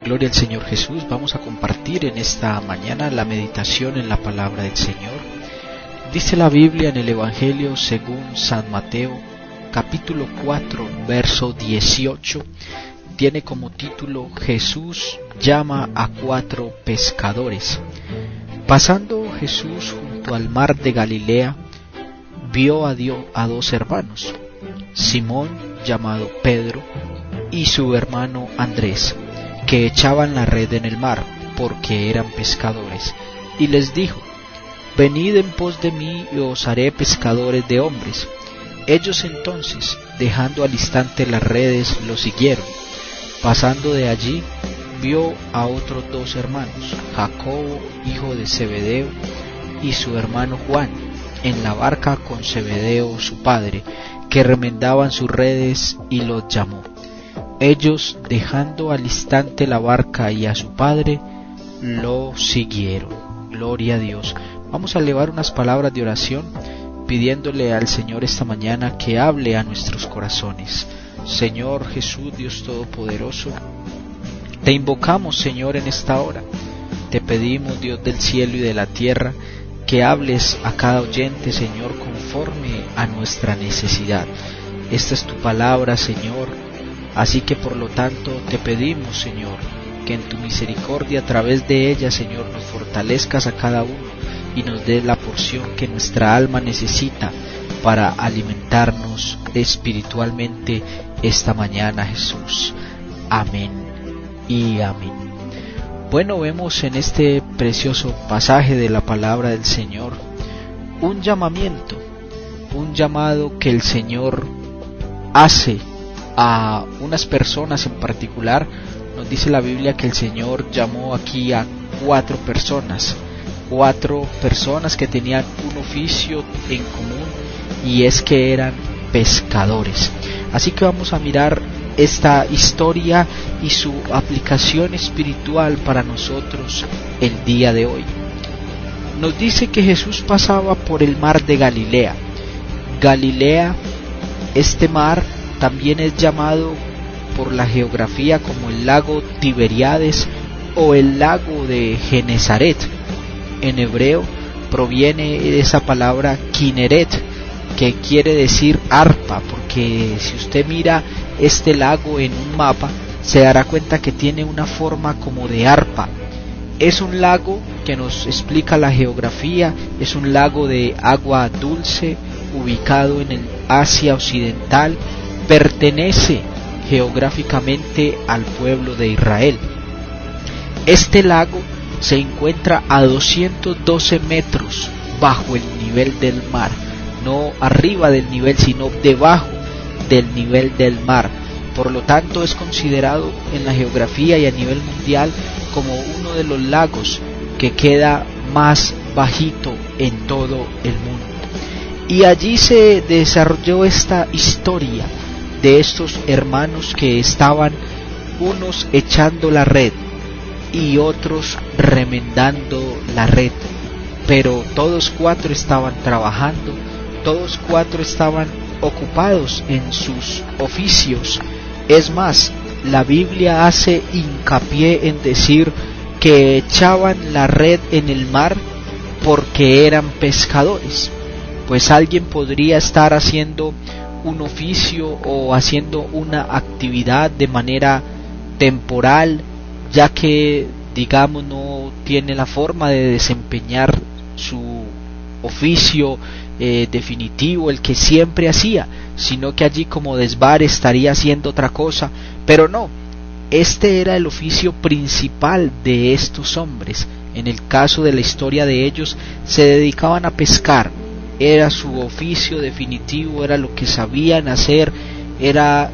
Gloria al Señor Jesús. Vamos a compartir en esta mañana la meditación en la palabra del Señor. Dice la Biblia en el Evangelio según San Mateo, capítulo 4, verso 18, tiene como título: Jesús llama a 4 pescadores. Pasando Jesús junto al mar de Galilea, vio a 2 hermanos, Simón, llamado Pedro, y su hermano Andrés, que echaban la red en el mar, porque eran pescadores, y les dijo: venid en pos de mí y os haré pescadores de hombres. Ellos entonces, dejando al instante las redes, lo siguieron. Pasando de allí, vio a otros 2 hermanos, Jacobo, hijo de Zebedeo, y su hermano Juan, en la barca con Zebedeo su padre, que remendaban sus redes, y los llamó. Ellos, dejando al instante la barca y a su padre, lo siguieron. Gloria a Dios. Vamos a elevar unas palabras de oración, pidiéndole al Señor esta mañana que hable a nuestros corazones. Señor Jesús, Dios Todopoderoso, te invocamos, Señor, en esta hora. Te pedimos, Dios del cielo y de la tierra, que hables a cada oyente, Señor, conforme a nuestra necesidad. Esta es tu palabra, Señor. Así que por lo tanto te pedimos, Señor, que en tu misericordia a través de ella, Señor, nos fortalezcas a cada uno y nos des la porción que nuestra alma necesita para alimentarnos espiritualmente esta mañana, Jesús. Amén y amén. Bueno, vemos en este precioso pasaje de la palabra del Señor un llamamiento, un llamado que el Señor hace a unas personas en particular. Nos dice la Biblia que el Señor llamó aquí a 4 personas que tenían un oficio en común, y es que eran pescadores. Así que vamos a mirar esta historia y su aplicación espiritual para nosotros el día de hoy. Nos dice que Jesús pasaba por el mar de Galilea. Galilea, este mar, también es llamado por la geografía como el lago Tiberíades o el lago de Genezaret. En hebreo proviene de esa palabra Kineret, que quiere decir arpa, porque si usted mira este lago en un mapa, se dará cuenta que tiene una forma como de arpa. Es un lago que nos explica la geografía, es un lago de agua dulce, ubicado en el Asia Occidental. Pertenece geográficamente al pueblo de Israel. Este lago se encuentra a 212 metros bajo el nivel del mar, no arriba del nivel, sino debajo del nivel del mar. Por lo tanto, es considerado en la geografía y a nivel mundial como uno de los lagos que queda más bajito en todo el mundo. Y allí se desarrolló esta historia de estos hermanos que estaban unos echando la red y otros remendando la red, pero todos 4 estaban trabajando, todos 4 estaban ocupados en sus oficios. Es más, la Biblia hace hincapié en decir que echaban la red en el mar porque eran pescadores. Pues alguien podría estar haciendo un oficio o haciendo una actividad de manera temporal, ya que digamos no tiene la forma de desempeñar su oficio definitivo, el que siempre hacía, sino que allí como desvare estaría haciendo otra cosa. Pero no, este era el oficio principal de estos hombres. En el caso de la historia de ellos, se dedicaban a pescar. Era su oficio definitivo, era lo que sabían hacer, era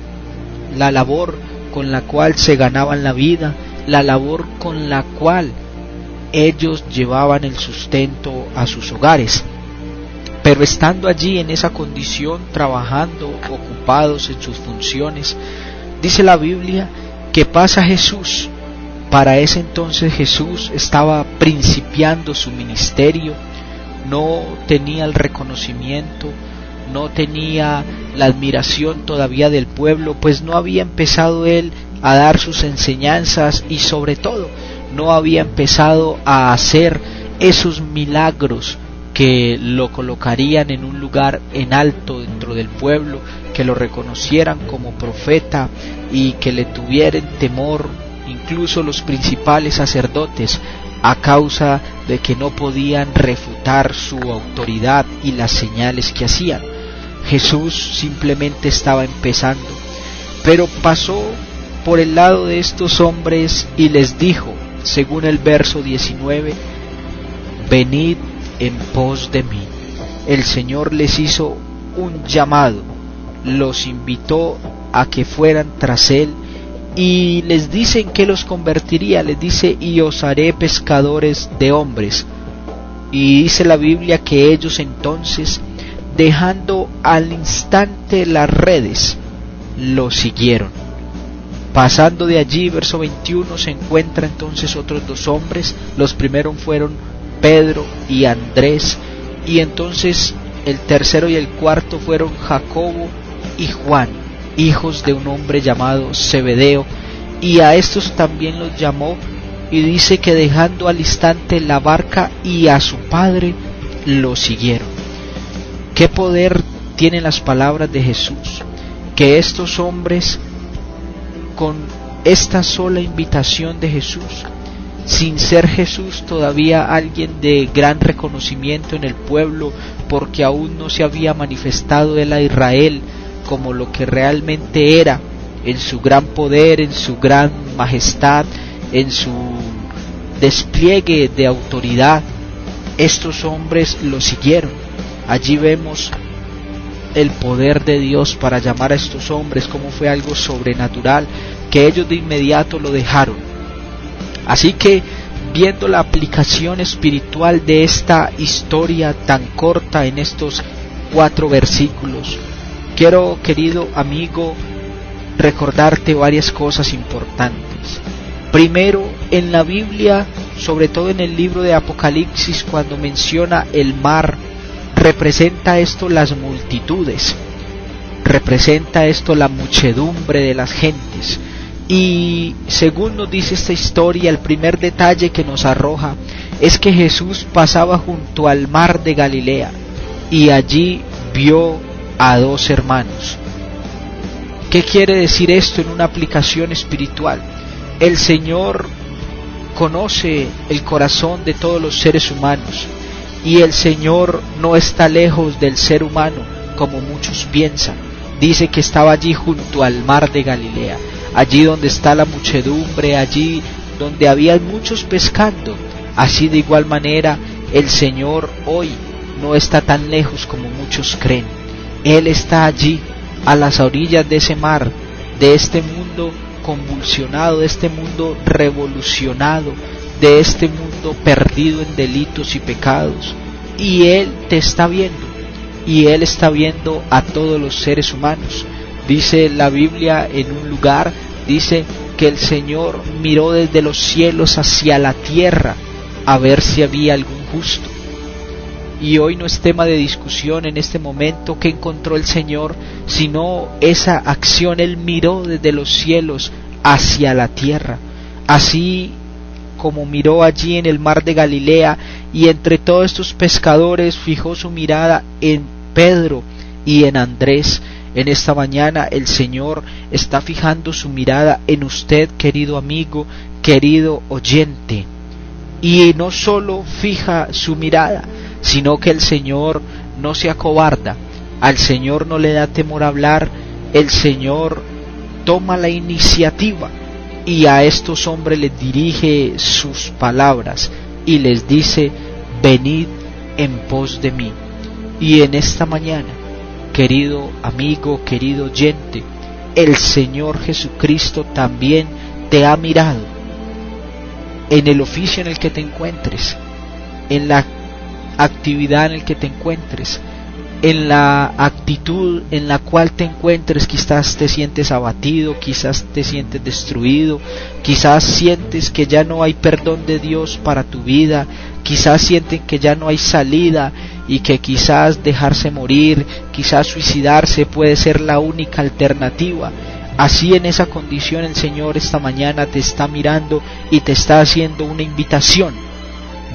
la labor con la cual se ganaban la vida, la labor con la cual ellos llevaban el sustento a sus hogares. Pero estando allí en esa condición, trabajando, ocupados en sus funciones, dice la Biblia que pasa Jesús. Para ese entonces Jesús estaba principiando su ministerio, no tenía el reconocimiento, no tenía la admiración todavía del pueblo, pues no había empezado él a dar sus enseñanzas y sobre todo no había empezado a hacer esos milagros que lo colocarían en un lugar en alto dentro del pueblo, que lo reconocieran como profeta y que le tuvieran temor incluso los principales sacerdotes, a causa de que no podían refutar su autoridad y las señales que hacían. Jesús simplemente estaba empezando, pero pasó por el lado de estos hombres y les dijo, según el verso 19, venid en pos de mí. El Señor les hizo un llamado, los invitó a que fueran tras Él y les dice en qué los convertiría. Les dice, y os haré pescadores de hombres. Y dice la Biblia que ellos entonces, dejando al instante las redes, lo siguieron. Pasando de allí, verso 21, se encuentra entonces otros dos hombres. Los primeros fueron Pedro y Andrés, y entonces el tercero y el cuarto fueron Jacobo y Juan, hijos de un hombre llamado Zebedeo, y a estos también los llamó, y dice que dejando al instante la barca y a su padre, lo siguieron. ¿Qué poder tienen las palabras de Jesús? Que estos hombres, con esta sola invitación de Jesús, sin ser Jesús todavía alguien de gran reconocimiento en el pueblo, porque aún no se había manifestado él a Israel como lo que realmente era, en su gran poder, en su gran majestad, en su despliegue de autoridad. Estos hombres lo siguieron. Allí vemos el poder de Dios para llamar a estos hombres, como fue algo sobrenatural, que ellos de inmediato lo dejaron. Así que, viendo la aplicación espiritual de esta historia tan corta en estos 4 versículos, quiero, querido amigo, recordarte varias cosas importantes. Primero, en la Biblia, sobre todo en el libro de Apocalipsis, cuando menciona el mar, representa esto las multitudes, representa esto la muchedumbre de las gentes. Y según nos dice esta historia, el primer detalle que nos arroja es que Jesús pasaba junto al mar de Galilea y allí vio a 2 hermanos. ¿Qué quiere decir esto en una aplicación espiritual? El Señor conoce el corazón de todos los seres humanos y el Señor no está lejos del ser humano como muchos piensan. Dice que estaba allí junto al mar de Galilea, allí donde está la muchedumbre, allí donde había muchos pescando. Así de igual manera el Señor hoy no está tan lejos como muchos creen. Él está allí a las orillas de ese mar, de este mundo convulsionado, de este mundo revolucionado, de este mundo perdido en delitos y pecados, y Él te está viendo, y Él está viendo a todos los seres humanos. Dice la Biblia en un lugar, dice que el Señor miró desde los cielos hacia la tierra a ver si había algún justo. Y hoy no es tema de discusión en este momento que encontró el Señor, sino esa acción. Él miró desde los cielos hacia la tierra, así como miró allí en el mar de Galilea, y entre todos estos pescadores fijó su mirada en Pedro y en Andrés. En esta mañana el Señor está fijando su mirada en usted, querido amigo, querido oyente, y no solo fija su mirada, sino que el Señor no se acobarda, al Señor no le da temor hablar, el Señor toma la iniciativa y a estos hombres les dirige sus palabras y les dice: venid en pos de mí. Y en esta mañana, querido amigo, querido oyente, el Señor Jesucristo también te ha mirado en el oficio en el que te encuentres, en la actividad en el que te encuentres, en la actitud en la cual te encuentres. Quizás te sientes abatido, quizás te sientes destruido, quizás sientes que ya no hay perdón de Dios para tu vida, quizás sienten que ya no hay salida y que quizás dejarse morir, quizás suicidarse puede ser la única alternativa. Así en esa condición el Señor esta mañana te está mirando y te está haciendo una invitación: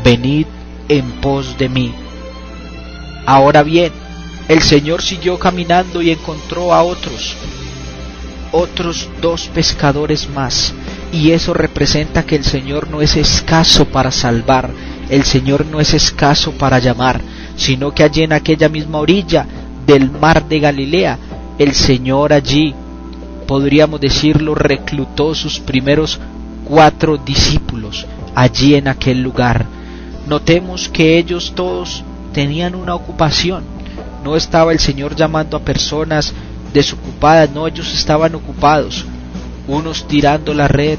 venid en pos de mí. Ahora bien, el Señor siguió caminando y encontró a otros 2 pescadores más, y eso representa que el Señor no es escaso para salvar, el Señor no es escaso para llamar, sino que allí en aquella misma orilla del mar de Galilea, el Señor allí, podríamos decirlo, reclutó sus primeros 4 discípulos allí en aquel lugar. Notemos que ellos todos tenían una ocupación. No estaba el Señor llamando a personas desocupadas, no, ellos estaban ocupados, unos tirando la red,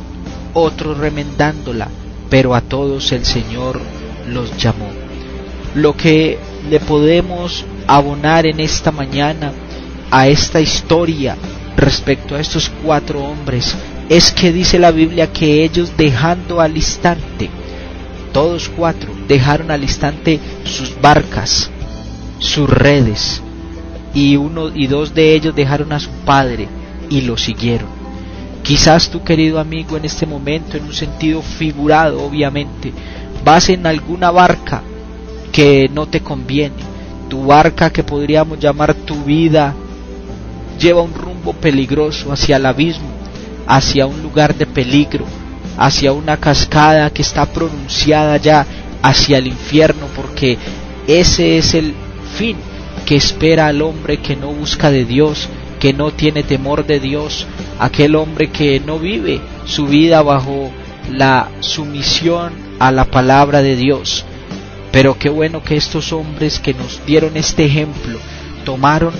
otros remendándola, pero a todos el Señor los llamó. Lo que le podemos abonar en esta mañana a esta historia respecto a estos 4 hombres es que dice la Biblia que ellos, dejando al instante, todos 4 dejaron al instante sus barcas, sus redes, y 2 de ellos dejaron a su padre y lo siguieron. Quizás tú, querido amigo, en este momento, en un sentido figurado obviamente, vas en alguna barca que no te conviene. Tu barca, que podríamos llamar tu vida, lleva un rumbo peligroso hacia el abismo, hacia un lugar de peligro, hacia una cascada que está pronunciada ya hacia el infierno, porque ese es el fin que espera al hombre que no busca de Dios, que no tiene temor de Dios, aquel hombre que no vive su vida bajo la sumisión a la palabra de Dios. Pero qué bueno que estos hombres que nos dieron este ejemplo tomaron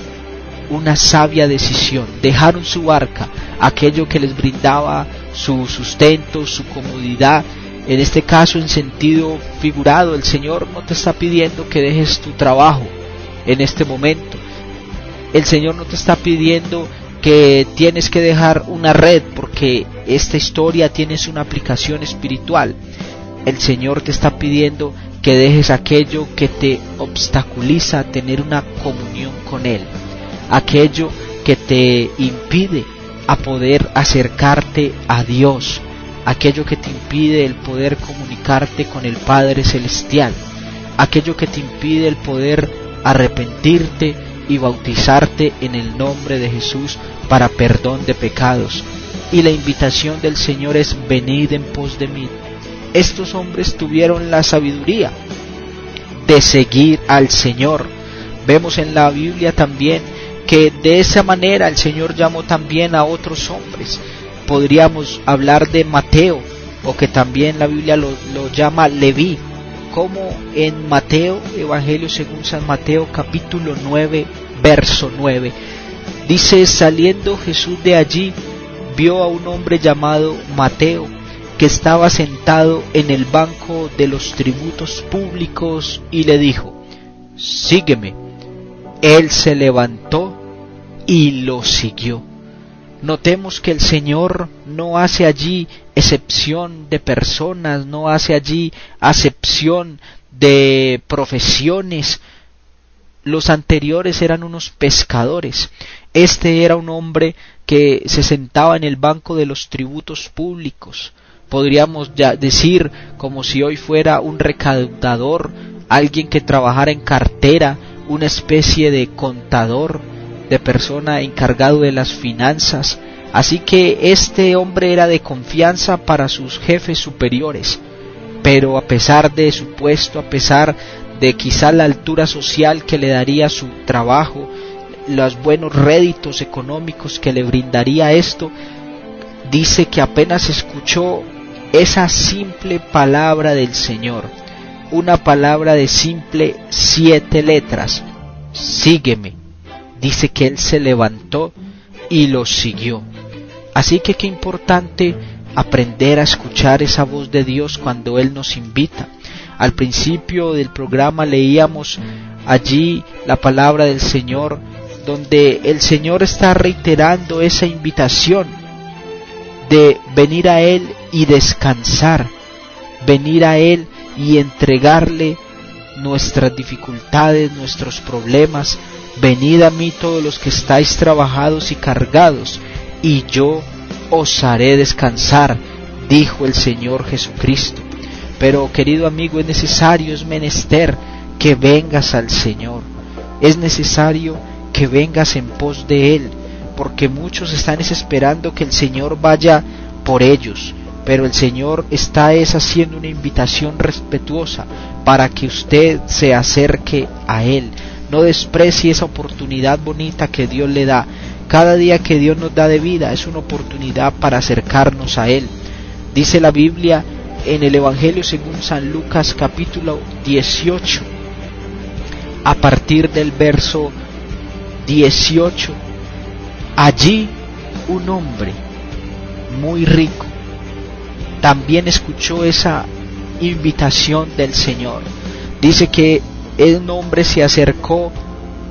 una sabia decisión, dejaron su barca, aquello que les brindaba su sustento, su comodidad. En este caso, en sentido figurado, el Señor no te está pidiendo que dejes tu trabajo en este momento. El Señor no te está pidiendo que tienes que dejar una red, porque esta historia tiene una aplicación espiritual. El Señor te está pidiendo que dejes aquello que te obstaculiza a tener una comunión con Él, aquello que te impide a poder acercarte a Dios, aquello que te impide el poder comunicarte con el Padre Celestial, aquello que te impide el poder arrepentirte y bautizarte en el nombre de Jesús para perdón de pecados. Y la invitación del Señor es: venid en pos de mí. Estos hombres tuvieron la sabiduría de seguir al Señor. Vemos en la Biblia también que de esa manera el Señor llamó también a otros hombres. Podríamos hablar de Mateo, o que también la Biblia lo llama Leví, como en Mateo, Evangelio según San Mateo, capítulo 9, verso 9. Dice: saliendo Jesús de allí, vio a un hombre llamado Mateo, que estaba sentado en el banco de los tributos públicos, y le dijo: sígueme. Él se levantó y lo siguió. Notemos que el Señor no hace allí excepción de personas, no hace allí acepción de profesiones. Los anteriores eran unos pescadores. Este era un hombre que se sentaba en el banco de los tributos públicos. Podríamos ya decir como si hoy fuera un recaudador, alguien que trabajara en cartera, una especie de contador, de persona encargado de las finanzas. Así que este hombre era de confianza para sus jefes superiores, pero a pesar de su puesto, a pesar de quizá la altura social que le daría su trabajo, los buenos réditos económicos que le brindaría esto, dice que apenas escuchó esa simple palabra del Señor, una palabra de simple 7 letras: sígueme. Dice que él se levantó y lo siguió. Así que qué importante aprender a escuchar esa voz de Dios cuando Él nos invita. Al principio del programa leíamos allí la palabra del Señor, donde el Señor está reiterando esa invitación de venir a Él y descansar, venir a Él y entregarle nuestras dificultades, nuestros problemas. Venid a mí todos los que estáis trabajados y cargados, y yo os haré descansar, dijo el Señor Jesucristo. Pero, querido amigo, es necesario, es menester que vengas al Señor. Es necesario que vengas en pos de Él, porque muchos están esperando que el Señor vaya por ellos, pero el Señor está haciendo una invitación respetuosa para que usted se acerque a Él. No desprecie esa oportunidad bonita que Dios le da. Cada día que Dios nos da de vida es una oportunidad para acercarnos a Él. Dice la Biblia en el Evangelio según San Lucas capítulo 18, a partir del verso 18, allí un hombre muy rico también escuchó esa invitación del Señor. Dice que un hombre se acercó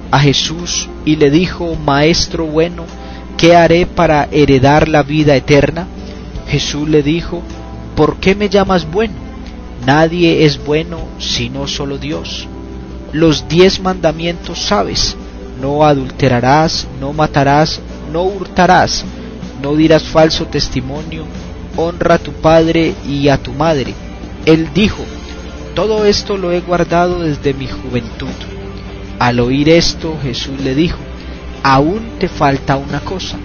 a Jesús y le dijo: Maestro bueno, ¿qué haré para heredar la vida eterna? Jesús le dijo: ¿por qué me llamas bueno? Nadie es bueno sino solo Dios. Los 10 mandamientos sabes: no adulterarás, no matarás, no hurtarás, no dirás falso testimonio, honra a tu padre y a tu madre. Él dijo: todo esto lo he guardado desde mi juventud. Al oír esto, Jesús le dijo: aún te falta una cosa.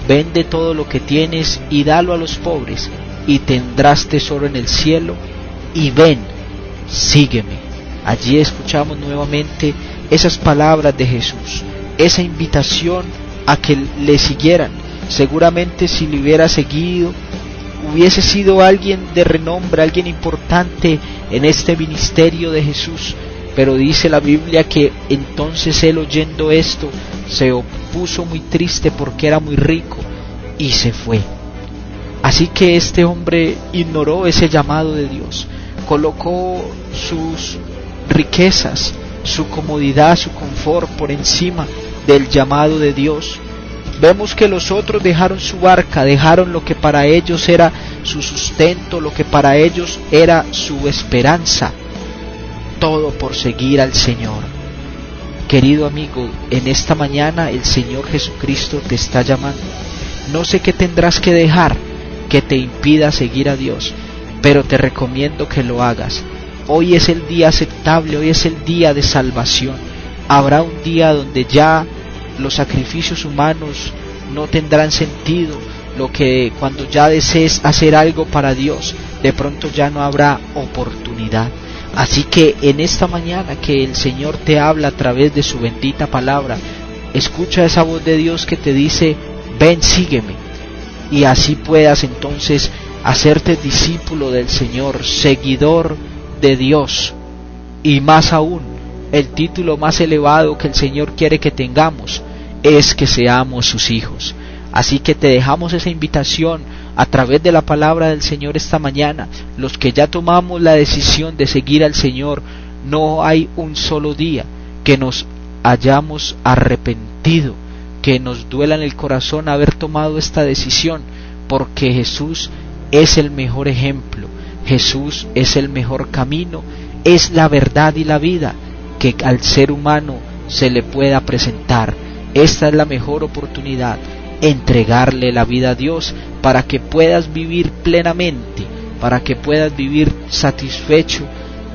Vende todo lo que tienes y dalo a los pobres, y tendrás tesoro en el cielo, y ven, sígueme. Allí escuchamos nuevamente esas palabras de Jesús, esa invitación a que le siguieran. Seguramente si le hubiera seguido, hubiese sido alguien de renombre, alguien importante en este ministerio de Jesús. Pero dice la Biblia que entonces él, oyendo esto, se puso muy triste porque era muy rico y se fue. Así que este hombre ignoró ese llamado de Dios, colocó sus riquezas, su comodidad, su confort por encima del llamado de Dios. Vemos que los otros dejaron su barca, dejaron lo que para ellos era su sustento, lo que para ellos era su esperanza, todo por seguir al Señor. Querido amigo, en esta mañana el Señor Jesucristo te está llamando. No sé qué tendrás que dejar que te impida seguir a Dios, pero te recomiendo que lo hagas. Hoy es el día aceptable, hoy es el día de salvación. Habrá un día donde ya los sacrificios humanos no tendrán sentido, lo que cuando ya desees hacer algo para Dios, de pronto ya no habrá oportunidad. Así que en esta mañana que el Señor te habla a través de su bendita palabra, escucha esa voz de Dios que te dice: ven, sígueme, y así puedas entonces hacerte discípulo del Señor, seguidor de Dios. Y más aún, el título más elevado que el Señor quiere que tengamos es que seamos sus hijos. Así que te dejamos esa invitación a través de la palabra del Señor esta mañana. Los que ya tomamos la decisión de seguir al Señor, no hay un solo día que nos hayamos arrepentido, que nos duela en el corazón haber tomado esta decisión, porque Jesús es el mejor ejemplo, Jesús es el mejor camino, es la verdad y la vida que al ser humano se le pueda presentar. Esta es la mejor oportunidad, entregarle la vida a Dios para que puedas vivir plenamente, para que puedas vivir satisfecho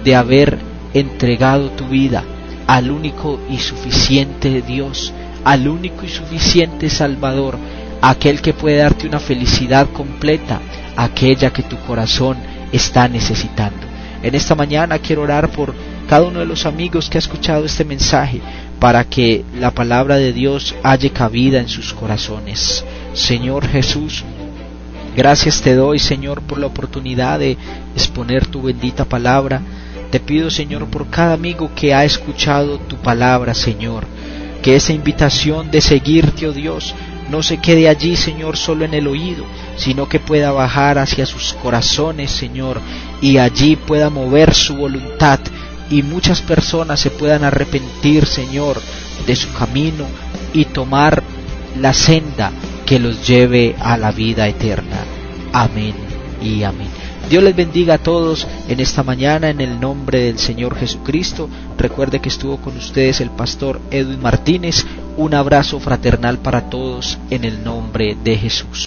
de haber entregado tu vida al único y suficiente Dios, al único y suficiente Salvador, aquel que puede darte una felicidad completa, aquella que tu corazón está necesitando. En esta mañana quiero orar por cada uno de los amigos que ha escuchado este mensaje, para que la palabra de Dios halle cabida en sus corazones. Señor Jesús, gracias te doy, Señor, por la oportunidad de exponer tu bendita palabra. Te pido, Señor, por cada amigo que ha escuchado tu palabra, Señor, que esa invitación de seguirte, oh Dios, no se quede allí, Señor, solo en el oído, sino que pueda bajar hacia sus corazones, Señor, y allí pueda mover su voluntad, y muchas personas se puedan arrepentir, Señor, de su camino y tomar la senda que los lleve a la vida eterna. Amén y amén. Dios les bendiga a todos en esta mañana en el nombre del Señor Jesucristo. Recuerde que estuvo con ustedes el pastor Edwin Martínez. Un abrazo fraternal para todos en el nombre de Jesús.